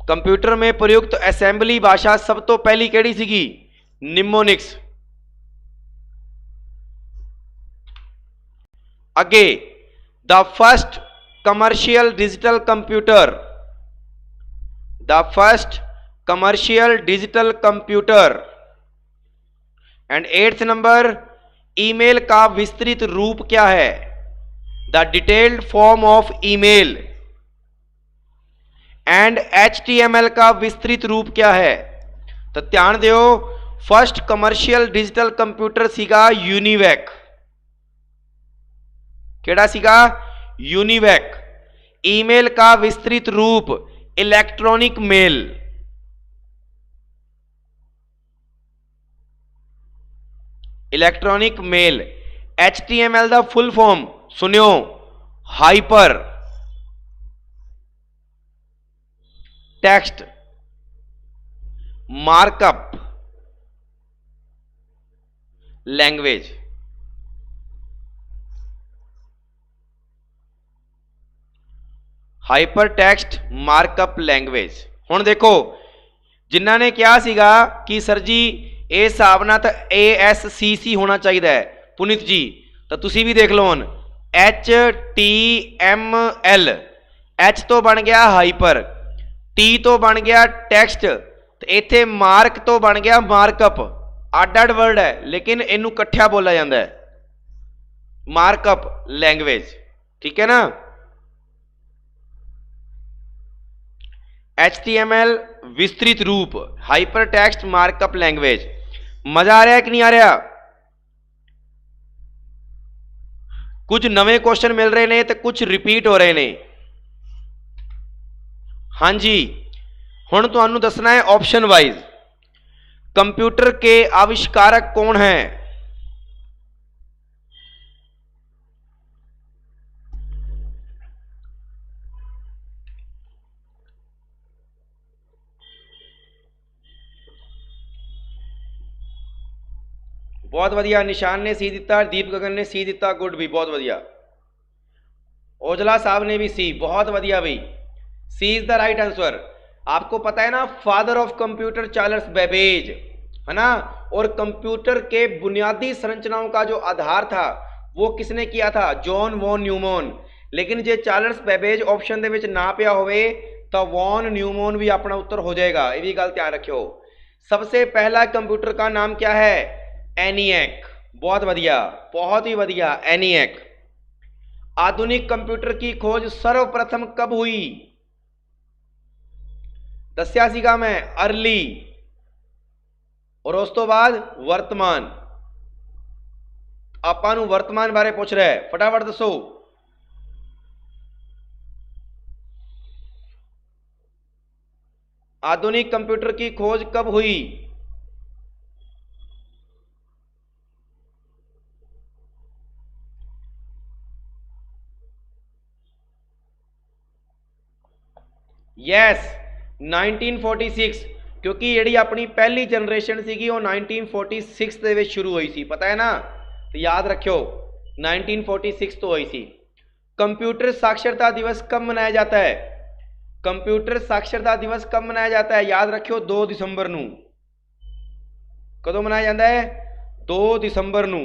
कंप्यूटर में प्रयुक्त असेंबली भाषा सब तो पहली किहड़ी सीगी? निमोनिक्स। अगे, the first commercial digital computer, the first commercial digital computer, and 8th number, email का विस्तृत रूप क्या है? The detailed form of email. And HTML का विस्तृत रूप क्या है? तो ध्यान दियो, फर्स्ट कमर्शियल डिजिटल कंप्यूटर सीगा यूनिवैक। केड़ा सीगा? यूनिवैक। ईमेल का विस्तृत रूप electronic mail. Electronic mail. HTML दा फुल फॉर्म सुनियो, hypertext markup language. Hypertext markup language. हुण देखो, जिन्हां ने कहा सीगा कि सर जी ये हिसाब नाल तां ASCC होना चाहिए है पुनित जी, तो तुसी भी देख लो हुण HTML, H तो बन गया हाइपर, T तो बन गया टेक्स्ट, तो इत्थे मार्क तो बन गया मार्कअप। अड अड वर्ड है लेकिन इनू कट्ठा बोला जाता है, मार्कअप लैंग्वेज। ठीक है ना? HTML विस्तृत रूप, हाइपर टेक्स्ट मार्कअप लैंग्वेज। मजा आ रहा है कि नहीं आ रहा? कुछ नवे क्वेश्चन मिल रहे ने तो कुछ रिपीट हो रहे ने। हाँ जी, हुण तुहानू दसना है ऑप्शन वाइज, कंप्यूटर के आविष्कारक कौन है? बहुत वधिया। निशान ने सी दिता, दीप गगन ने सी दिता, गुड भी, बहुत वधिया। ओजला साहब ने भी सी, बहुत वधिया भाई। सी इज द राइट आंसर। आपको पता है ना, father of computer Charles Babbage, है ना, और कंप्यूटर के बुनियादी संरचनाओं का जो आधार था वो किसने किया था? John von Neumann. लेकिन जे चार्ल्स बेबेज ऑप्शन दे विच ना पिया होवे तो वॉन न्यूमैन भी अपना उत्तर हो जाएगा, ये भी गल ध्यान रखियो। सबसे पहला कंप्यूटर का नाम क्या है? एनिएक। बहुत वधिया, बहुत ही वधिया, एनिएक। आधुनिक कंप्यूटर की खोज सर्वप्रथम कब हुई? दस्या सीगा मैं, अर्ली, और उस तो बाद वर्तमान। आपां नूं वर्तमान बारे पूछ रहा है, फटाफट दसो। आधुनिक कंप्यूटर की खोज कब हुई? यस, 1946, क्योंकि जिहड़ी अपनी पहली जनरेशन सीगी वो 1946 ਦੇ ਵਿੱਚ शुरू हुई सी, पता है ना, तो याद रखियो 1946 तो हुई सी। कंप्यूटर साक्षरता दिवस कब मनाया जाता है? कंप्यूटर साक्षरता दिवस कब मनाया जाता है? याद रखियो 2 दिसंबर नूं। कदों मनाया जाता है? 2 दिसंबर नूं,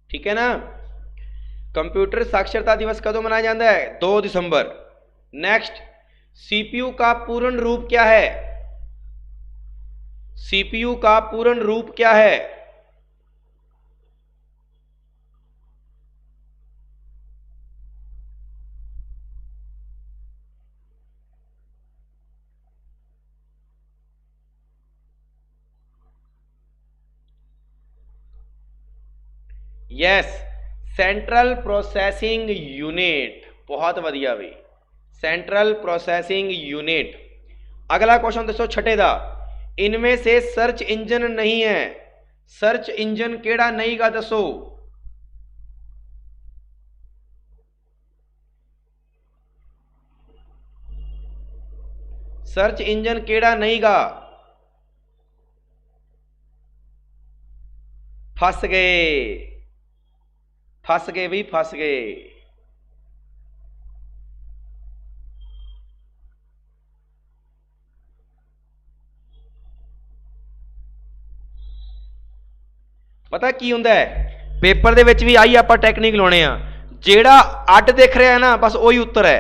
ठीक है ना। कंप्यूटर साक्षरता दिवस कदों मनाया जाता है? 2 दिसंबर। नेक्स्ट, सीपीयू का पूर्ण रूप क्या है? सीपीयू का पूर्ण रूप क्या है? Yes, central processing unit. बहुत वधिया भी, सेंट्रल प्रोसेसिंग यूनिट। अगला क्वेश्चन दसो छठे दा, इनमें से सर्च इंजन नहीं है, सर्च इंजन केड़ा नहीं गा? दसो। सर्च इंजन केड़ा नहीं गा? फस गए, फस गए भी, फस गए। पता की हुंदा है, पेपर दे विच भी आई आपां टैक्नीक लाउणे आ, जेड़ा अड दिख रहा है ना बस वही उत्तर है।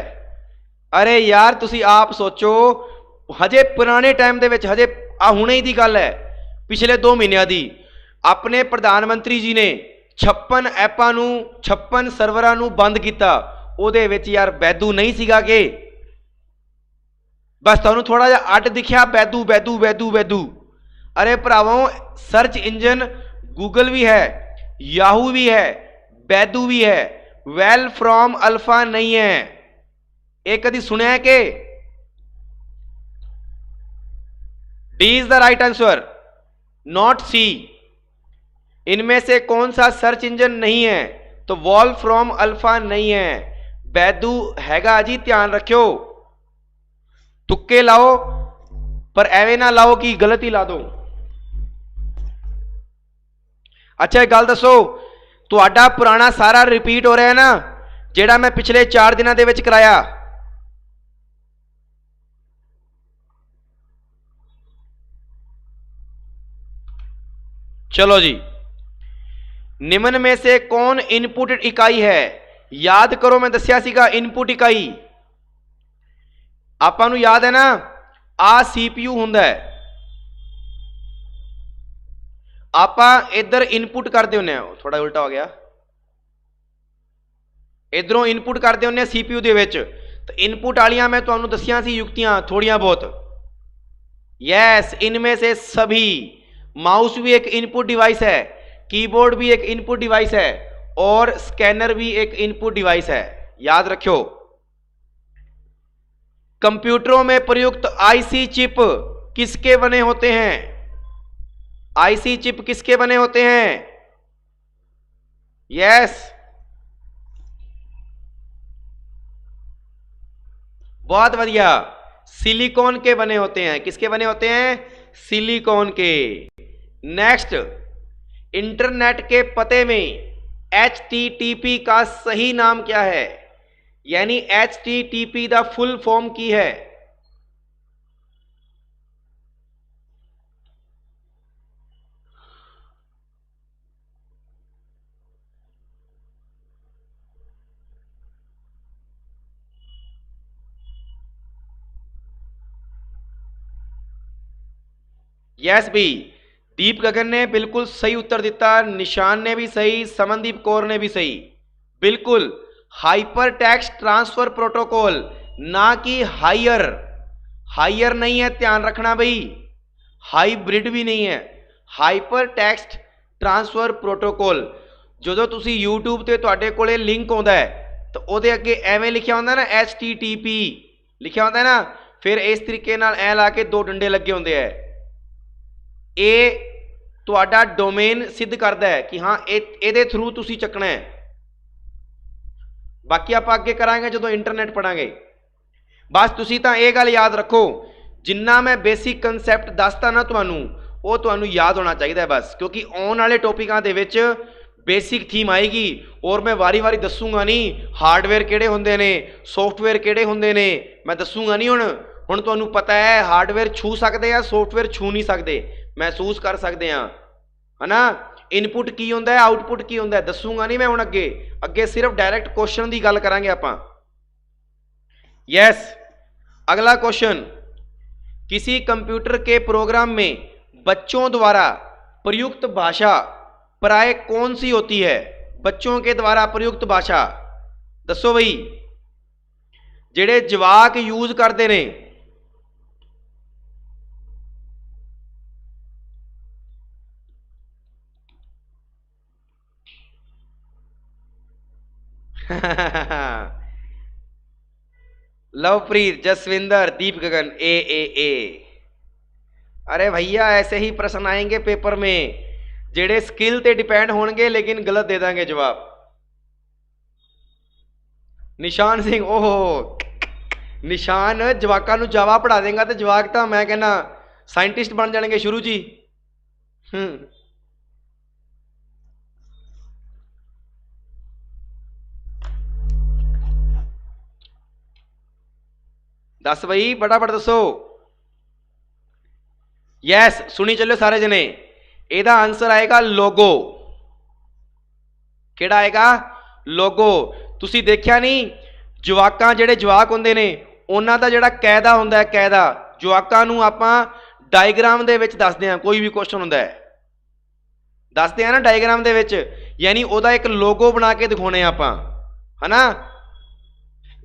अरे यार तुसी आप सोचो, हजे पुराने टाइम दे विच, हजे आ हुणे ही दी गल है, पिछले 2 महीनों दी, अपने प्रधानमंत्री जी ने 56 ऐपां नूं, 56 सर्वरां नूं बंद किया। उहदे विच यार बैदू नहीं सीगा कि बस तुहानूं थोड़ा जिहा अड दिखिया, बैदू बैदू बैदू बैदू। अरे भरावों, सर्च इंजन गूगल भी है, याहू भी है, बैदू भी है, वेल फ्रॉम अल्फा नहीं है। एक कदी सुने है कि? D is the right answer, not C. इनमें से कौन सा सर्च इंजन नहीं है? तो वॉल फ्रॉम अल्फा नहीं है, बैदू हैगा जी, ध्यान रखियो। तुक्के लाओ पर एवें ना लाओ कि गलत ही ला दो। अच्छा एक गल दसो, तुहाडा पुराना सारा रिपीट हो रहा है ना, जेड़ा मैं पिछले 4 दिनों दे विच कराया? चलो जी, निम्न में से कौन इनपुट इकाई है? याद करो, मैं दस्या सीगा इनपुट इकाई। आपां नूं याद है ना, आ सीपीयू हुंदा है, आपां इधर इनपुट करते होंगे, थोड़ा उल्टा हो गया, इधरों इनपुट करते होंगे सीपीयू दे विच। तो इनपुट वालियां मैं तुहानूं दसियां सी युक्तियां थोड़ियां बहुत। यस, इनमें से सभी, माउस भी एक इनपुट डिवाइस है, कीबोर्ड भी एक इनपुट डिवाइस है, और स्कैनर भी एक इनपुट डिवाइस है, याद रखियो। कंप्यूटरों में प्रयुक्त आईसी चिप किसके बने होते हैं? आईसी चिप किसके बने होते हैं? यस, बहुत बढ़िया, सिलिकॉन के बने होते हैं। किसके बने होते हैं? सिलिकॉन के। नेक्स्ट, इंटरनेट के पते में HTTP का सही नाम क्या है? यानी HTTP दा फुल फॉर्म की है? यस भी, दीप गगन ने बिल्कुल सही उत्तर दिता, निशान ने भी सही, समनदीप कौर ने भी सही। बिल्कुल हाइपर टेक्स्ट ट्रांसफर प्रोटोकॉल, ना कि हायर। हायर नहीं है, ध्यान रखना भाई, हाइब्रिड भी नहीं है, हाइपर टेक्स्ट ट्रांसफर प्रोटोकॉल। जो तुसी यूट्यूब ते तुहाडे कोले लिंक आउंदा है तो उहदे अगे एवें लिखिया होंदा ना HTTP लिखिया होंदा ना, फिर इस तरीके नाल ऐ ला के दो डंडे लगे होंदे है। ये तुहाडा डोमेन सिद्ध करता है कि हाँ ये थ्रू तुसी चकना है। बाकी आप अगे करांगे जो इंटरनेट पढ़ांगे। बस तुसी तां ये गल याद रखो, जिन्ना मैं बेसिक कंसैप्ट दसता ना तुहानू, वो तुहानू याद होना चाहिए बस, क्योंकि आने वाले टॉपिकां दे विच बेसिक थीम आएगी और मैं वारी वारी दसूंगा नहीं हार्डवेयर किहड़े हुंदे ने, सॉफ्टवेयर किहड़े हुंदे ने, मैं दसूंगा नहीं। हुण तुहानू पता है हार्डवेयर छू सकते हैं, सॉफ्टवेयर छू नहीं सकते, महसूस कर सकते हैं, है ना। इनपुट की होंदा है, आउटपुट की होंदा है, दसूंगा नहीं मैं हुण अगे। अगे सिर्फ डायरैक्ट क्वेश्चन की गल करांगे आपां। यस, अगला क्वेश्चन, किसी कंप्यूटर के प्रोग्राम में बच्चों द्वारा प्रयुक्त भाषा प्राय कौन सी होती है? बच्चों के द्वारा प्रयुक्त भाषा दसो बई, जेड़े जवाक यूज करते ने। लवप्रीत, जसविंदर, दीप गगन, ए। अरे भैया ऐसे ही प्रश्न आएंगे पेपर में, जेड़े स्किल ते डिपेंड होंगे लेकिन गलत दे देंगे जवाब। निशान सिंह, ओहो, निशान जवाकां नूं जावा पढ़ा देगा तो जवाक तो मैं कहना साइंटिस्ट बन जाएंगे शुरू जी। दस बई, फटाफट दसो। यस, सुनी चलो सारे जने, एदा आंसर आएगा लोगो। केड़ा आएगा? लोगो। तुसी देखिया नहीं, जवाकां जेड़े जवाक होंदे ने उन्हां दा जेड़ा कायदा होंदा है, कायदा जवाकां नूं आपां डायग्राम दे विच दसदे हां। कोई भी क्वेश्चन होंदा है दसदे हां ना डायग्राम दे विच, यानी ओदा एक लोगो बना के दिखाउने आपां, है ना।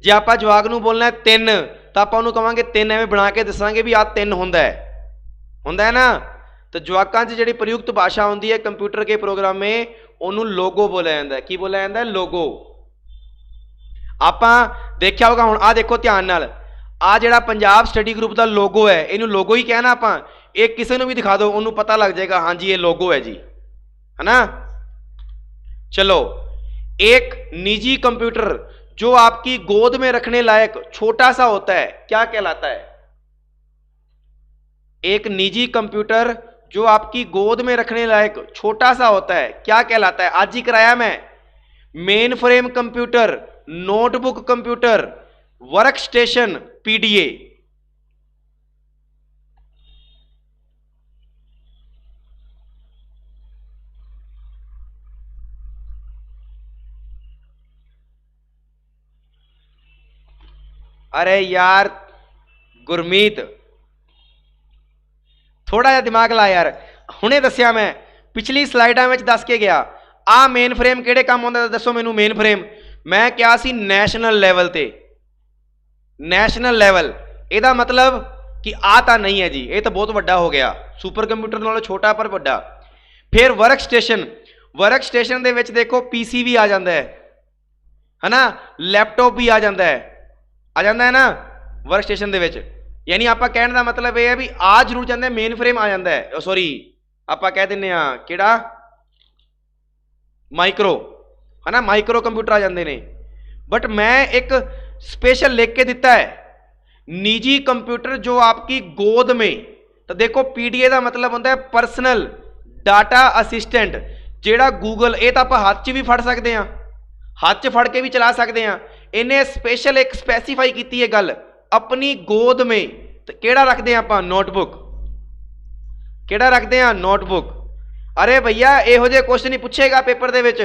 जे आपां जवाक नूं बोलना है 3 तो आपां उहनूं कहांगे 3 एवें बना के दसांगे भी आ 3 होंदा है ना। तो जवाकां च जिहड़ी प्रयुक्त भाषा होंदी है कंप्यूटर के प्रोग्राम में, उन्होंने लोगो बोलिया जाता है। की बोलिया जाता है? लोगो। आपां देखिया होगा, हुण आ देखो ध्यान नाल, आ जिहड़ा पंजाब स्टडी ग्रुप का लोगो है, इनू लोगो ही कहना आपां। एक किसी नूं भी दिखा दो, उन्होंने पता लग जाएगा हाँ जी ये लोगो है जी, है ना। चलो, एक निजी कंप्यूटर जो आपकी गोद में रखने लायक छोटा सा होता है क्या कहलाता है? एक निजी कंप्यूटर जो आपकी गोद में रखने लायक छोटा सा होता है क्या कहलाता है? आज ही कराया मैं। Main frame computer, notebook computer, work station, PDA. अरे यार गुरमीत, थोड़ा जा दिमाग ला यार, हुणे दस्या मैं, पिछली स्लाइडा में दस के गया। आ मेन फ्रेम किहड़े काम आउंदा दसो मैनू। मेन फ्रेम मैं क्या सी नैशनल लैवल ते, नैशनल लैवल, ਇਹਦਾ मतलब कि आ तो नहीं है जी, ये तो बहुत वड्डा हो गया, सुपर कंप्यूटर नालों छोटा पर वड्डा। फिर वर्क स्टेशन, वर्क स्टेशन दे विच देखो पीसी भी आ जाता है ना, लैपटॉप भी आ जाता है ना वर्क स्टेशन दे विच। यानी आप कहने का मतलब यह है भी आ जरूर जाता है, मेन फ्रेम आ जाता है, सॉरी आप कह दें किहड़ा माइक्रो, है ना, माइक्रो कंप्यूटर आ जाते हैं। बट मैं एक स्पेशल लिख के दिता है निजी कंप्यूटर जो आपकी गोद में, तो देखो पीडीए का मतलब होता है पर्सनल डाटा असिस्टेंट ਜਿਹੜਾ गूगल ਇਹ ਤਾਂ ਆਪਾਂ ਹੱਥ 'ਚ ਵੀ ਫੜ ਸਕਦੇ ਹਾਂ, ਹੱਥ 'ਚ ਫੜ ਕੇ ਵੀ ਚਲਾ ਸਕਦੇ ਹਾਂ। ਇਹਨੇ स्पेशल एक स्पेसीफाई की है गल अपनी गोद में, तो केड़ा रखते हैं आप नोटबुक, केड़ा रखते हैं नोटबुक। अरे भैया इहो जे क्वेश्चन ही पूछेगा पेपर दे विच,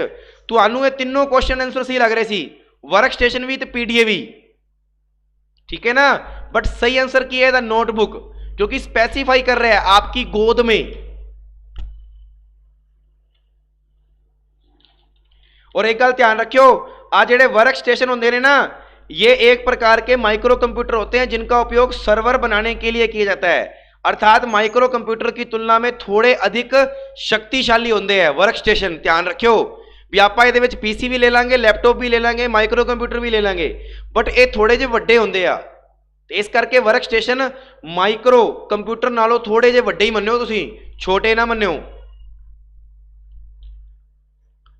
तुहानू ये तीनों क्वेश्चन आंसर सही लग रहे सी, वर्क स्टेशन भी तो पीडीए भी, ठीक है ना। बट सही आंसर की है नोटबुक, क्योंकि स्पेसिफाई कर रहा है आपकी गोद में। और एक गल ध्यान रखियो, आ जेडे वर्क स्टेशन होंगे ने ना, ये एक प्रकार के माइक्रो कंप्यूटर होते हैं जिनका उपयोग सर्वर बनाने के लिए किया जाता है, अर्थात माइक्रो कंप्यूटर की तुलना में थोड़े अधिक शक्तिशाली होंगे हैं वर्क स्टेशन। ध्यान रखियो भी आप पीसी भी ले लेंगे, लैपटॉप भी ले लेंगे, माइक्रो कंप्यूटर भी ले लेंगे, बट ये थोड़े जे वड्डे होंगे आ, इस करके वर्क स्टेशन माइक्रो कंप्यूटर नालों थोड़े जे वड्डे ही मन्नो, तुसीं छोटे ना मन्नो।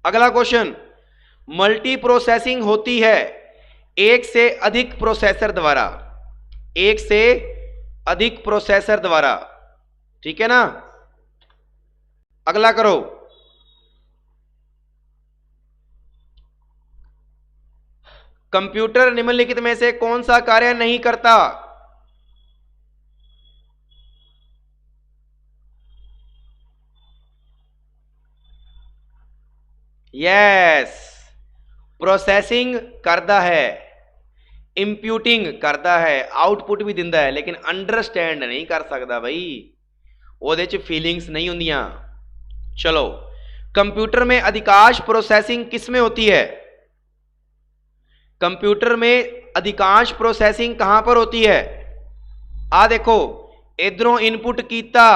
अगला क्वेश्चन, मल्टी प्रोसेसिंग होती है एक से अधिक प्रोसेसर द्वारा, एक से अधिक प्रोसेसर द्वारा, ठीक है ना। अगला करो, कंप्यूटर निम्नलिखित में से कौन सा कार्य नहीं करता। यस, प्रोसेसिंग करता है, इंप्यूटिंग करता है, आउटपुट भी दिंदा है, लेकिन अंडरस्टैंड नहीं कर सकता भाई, ਉਹਦੇ ਚ फीलिंग्स नहीं होंदियां। चलो, कंप्यूटर में अधिकांश प्रोसेसिंग किस में होती है, कंप्यूटर में अधिकांश प्रोसेसिंग कहां पर होती है। आ देखो, इधरों इनपुट किया,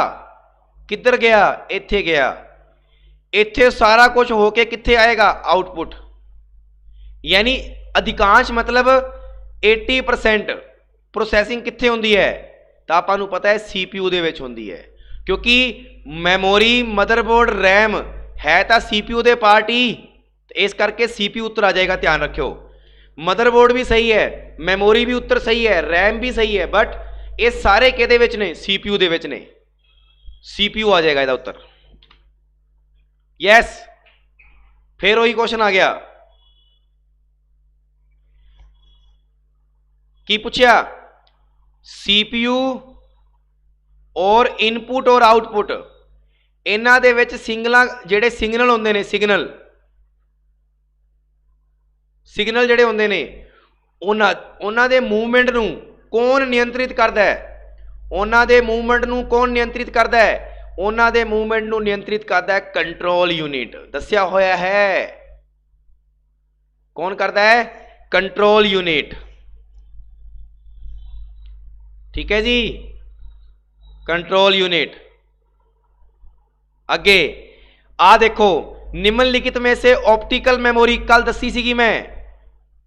किधर गया, इत्थे गया, इत्थे सारा कुछ होके कित्थे आएगा, आउटपुट। यानी अधिकांश मतलब 80% प्रोसैसिंग कित्थे होंदी है, तो आपां नूं पता है CPU दे विच होंदी है, क्योंकि मैमोरी मदरबोर्ड रैम है तो CPU दे पार्ट ही, इस करके CPU उत्तर आ जाएगा। ध्यान रखियो, मदरबोर्ड भी सही है, मैमोरी भी उत्तर सही है, रैम भी सही है, बट ये सारे किहदे विच ने, CPU दे विच ने, CPU आ जाएगा इसदा उत्तर। यस, फिर वही क्वेश्चन आ गया, की पूछा, CPU और इनपुट और आउटपुट, इन्हां दे विच जेडे सिग्नल होंदे ने, सिग्नल जेडे होंदे ने, उन्हां दे मूवमेंट नूं कौन नियंत्रित करदा है, उन्हां दे मूवमेंट नूं कौन नियंत्रित करदा है, उन्हां दे मूवमेंट नूं नियंत्रित करदा है कंट्रोल यूनिट। दस्सिया होया है, कौन करदा है, कंट्रोल यूनिट, ठीक है जी, कंट्रोल यूनिट। अगे आ देखो, निम्नलिखित में से ऑप्टिकल मेमोरी कल दसी सीगी मैं,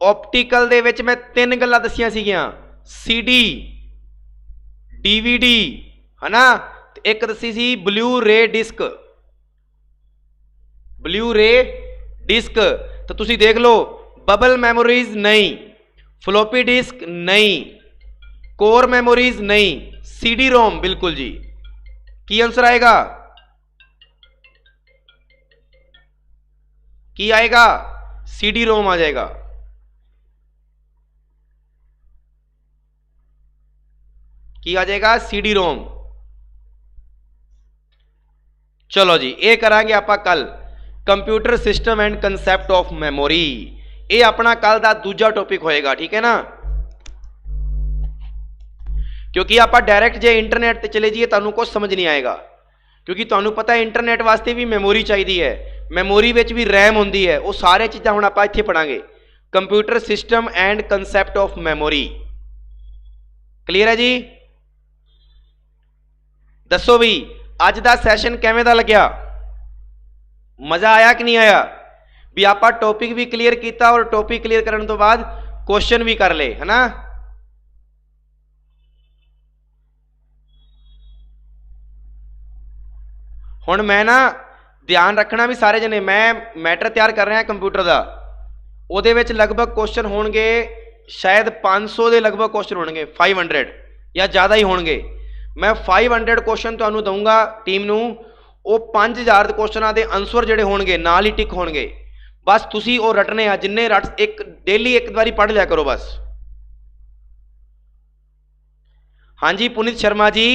ऑप्टिकल दे विच मैं 3 गल्लां दसियां सीगियां, CD, DVD, है ना, एक दसी सी ब्लू रे डिस्क, ब्लू रे डिस्क। तो तुसी देख लो, बबल मेमोरीज नहीं, फ्लॉपी डिस्क नहीं, कोर मेमोरीज नहीं, CD रोम बिल्कुल जी। की आंसर आएगा, की आएगा, CD रोम आ जाएगा। की आ जाएगा, CD रोम। चलो जी, ये करांगे आप कल, computer system and concept of memory, ये अपना कल का दूजा टॉपिक होएगा, ठीक है ना। क्योंकि आप डायरैक्ट जे इंटरनेट ते चले जाइए तुहानूं कुछ समझ नहीं आएगा, क्योंकि तुहानूं पता है इंटरनेट वास्ते भी मेमोरी चाहिए है, मेमोरी विच भी रैम होंदी है, वो सारे चीज़ां हुण आपां इत्थे पढ़ांगे, computer system and concept of memory. Clear है जी, दसो भी अज दा सैशन किवें दा लग्या, मज़ा आया कि नहीं आया, भी आपां टॉपिक भी क्लीयर किया और टॉपिक क्लीयर करने तो बाद क्वेश्चन भी कर ले, है ना। हुण मैं ना ध्यान रखना भी सारे जने, मैं मैटर तैयार कर रहा कंप्यूटर का, उहदे विच लगभग क्वेश्चन होणगे शायद 500 के लगभग क्वेश्चन होणगे, 500 या ज़्यादा ही होणगे। मैं 500 क्वेश्चन तुहानूं दूंगा टीम नूं, ਉਹ 5000 ਕੁਐਸਚਨਾਂ ਦੇ ਆਨਸਰ ਜਿਹੜੇ ਹੋਣਗੇ ਨਾਲ ਹੀ ਟਿਕ ਹੋਣਗੇ। ਬਸ ਤੁਸੀਂ ਉਹ ਰਟਨੇ ਆ, ਜਿੰਨੇ ਰਟ ਇੱਕ ਡੇਲੀ ਇੱਕ ਵਾਰੀ ਪੜ੍ਹ ਲਿਆ ਕਰੋ ਬਸ। ਹਾਂਜੀ ਪੁਨੀਤ ਸ਼ਰਮਾ ਜੀ,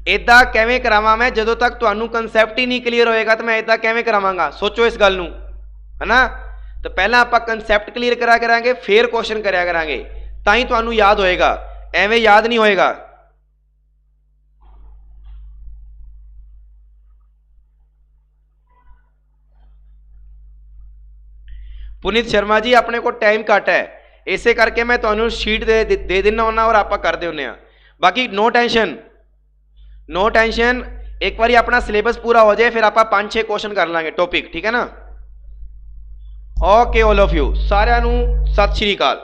ਇੱਦਾਂ ਕਿਵੇਂ ਕਰਾਵਾਂ ਮੈਂ? ਜਦੋਂ ਤੱਕ ਤੁਹਾਨੂੰ ਕਨਸੈਪਟ ਹੀ ਨਹੀਂ ਕਲੀਅਰ ਹੋਏਗਾ ਤਾਂ ਮੈਂ ਇੱਦਾਂ ਕਿਵੇਂ ਕਰਾਵਾਂਗਾ? ਸੋਚੋ ਇਸ ਗੱਲ ਨੂੰ, ਹੈ ਨਾ। ਤਾਂ ਪਹਿਲਾਂ ਆਪਾਂ ਕਨਸੈਪਟ ਕਲੀਅਰ ਕਰਿਆ ਕਰਾਂਗੇ, ਫਿਰ ਕੁਐਸਚਨ ਕਰਿਆ ਕਰਾਂਗੇ, ਤਾਂ ਹੀ ਤੁਹਾਨੂੰ ਯਾਦ ਹੋਏਗਾ, ਐਵੇਂ ਯਾਦ ਨਹੀਂ ਹੋਏਗਾ। पुनीत शर्मा जी अपने को टाइम घट है, इसे करके मैं तुहानू शीट दे देना होना और आप करते होने। बाकी नो टेंशन, नो टेंशन, एक बार अपना सिलेबस पूरा हो जाए फिर आप 5-6 क्वेश्चन कर लांगे टॉपिक, ठीक है ना। ओके ऑल ऑफ यू, सारिਆਂ ਨੂੰ सत श्री अकाल।